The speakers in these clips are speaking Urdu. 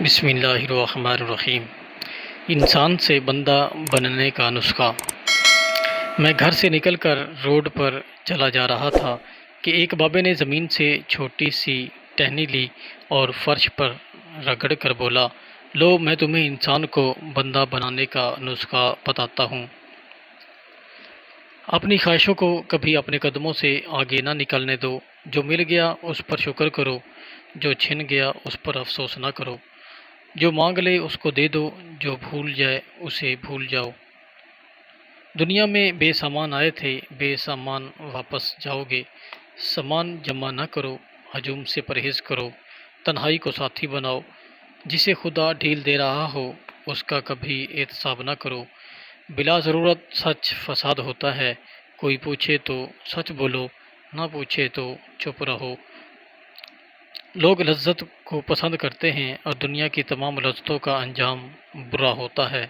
بسم اللہ الرحمن الرحیم۔ انسان سے بندہ بننے کا نسخہ۔ میں گھر سے نکل کر روڈ پر چلا جا رہا تھا کہ ایک بابے نے زمین سے چھوٹی سی ٹہنی لی اور فرش پر رگڑ کر بولا، لو میں تمہیں انسان کو بندہ بنانے کا نسخہ بتاتا ہوں۔ اپنی خواہشوں کو کبھی اپنے قدموں سے آگے نہ نکلنے دو۔ جو مل گیا اس پر شکر کرو، جو چھن گیا اس پر افسوس نہ کرو۔ جو مانگ لے اس کو دے دو، جو بھول جائے اسے بھول جاؤ۔ دنیا میں بے سامان آئے تھے، بے سامان واپس جاؤ گے۔ سامان جمع نہ کرو، ہجوم سے پرہیز کرو۔ تنہائی کو ساتھی بناؤ۔ جسے خدا ڈھیل دے رہا ہو اس کا کبھی احتساب نہ کرو۔ بلا ضرورت سچ فساد ہوتا ہے۔ کوئی پوچھے تو سچ بولو، نہ پوچھے تو چپ رہو۔ لوگ لذت کو پسند کرتے ہیں اور دنیا کی تمام لذتوں کا انجام برا ہوتا ہے۔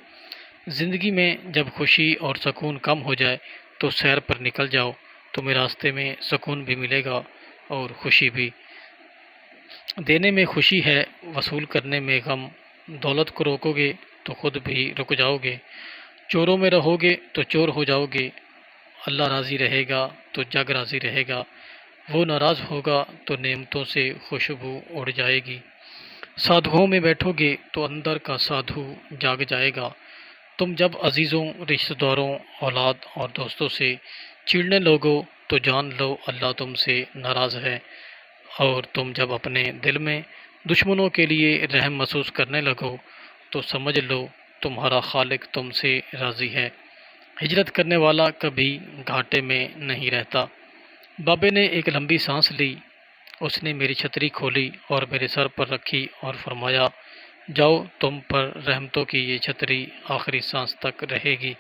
زندگی میں جب خوشی اور سکون کم ہو جائے تو سیر پر نکل جاؤ، تمہیں راستے میں سکون بھی ملے گا اور خوشی بھی۔ دینے میں خوشی ہے، وصول کرنے میں غم۔ دولت کو روکو گے تو خود بھی رک جاؤ گے۔ چوروں میں رہو گے تو چور ہو جاؤ گے۔ اللہ راضی رہے گا تو جگ راضی رہے گا، وہ ناراض ہوگا تو نعمتوں سے خوشبو اڑ جائے گی۔ سادھوؤں میں بیٹھو گے تو اندر کا سادھو جاگ جائے گا۔ تم جب عزیزوں، رشتہ داروں، اولاد اور دوستوں سے چڑنے لوگو تو جان لو اللہ تم سے ناراض ہے، اور تم جب اپنے دل میں دشمنوں کے لیے رحم محسوس کرنے لگو تو سمجھ لو تمہارا خالق تم سے راضی ہے۔ ہجرت کرنے والا کبھی گھاٹے میں نہیں رہتا۔ بابے نے ایک لمبی سانس لی، اس نے میری چھتری کھولی اور میرے سر پر رکھی اور فرمایا، جاؤ تم پر رحمتوں کی یہ چھتری آخری سانس تک رہے گی۔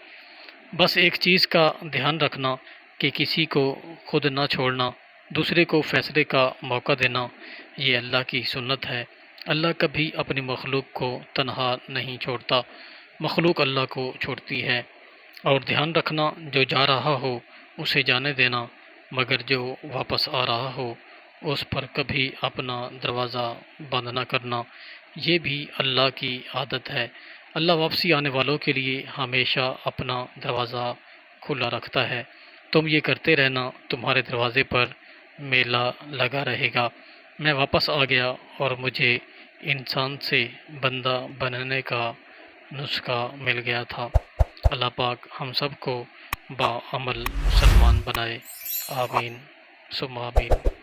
بس ایک چیز کا دھیان رکھنا کہ کسی کو خود نہ چھوڑنا، دوسرے کو فیصلے کا موقع دینا، یہ اللہ کی سنت ہے۔ اللہ کبھی اپنی مخلوق کو تنہا نہیں چھوڑتا، مخلوق اللہ کو چھوڑتی ہے۔ اور دھیان رکھنا، جو جا رہا ہو اسے جانے دینا، مگر جو واپس آ رہا ہو اس پر کبھی اپنا دروازہ بند نہ کرنا، یہ بھی اللہ کی عادت ہے۔ اللہ واپسی آنے والوں کے لیے ہمیشہ اپنا دروازہ کھلا رکھتا ہے۔ تم یہ کرتے رہنا، تمہارے دروازے پر میلہ لگا رہے گا۔ میں واپس آ گیا اور مجھے انسان سے بندہ بننے کا نسخہ مل گیا تھا۔ اللہ پاک ہم سب کو باعمل مسلمان بنائے، آمین ثم آمین۔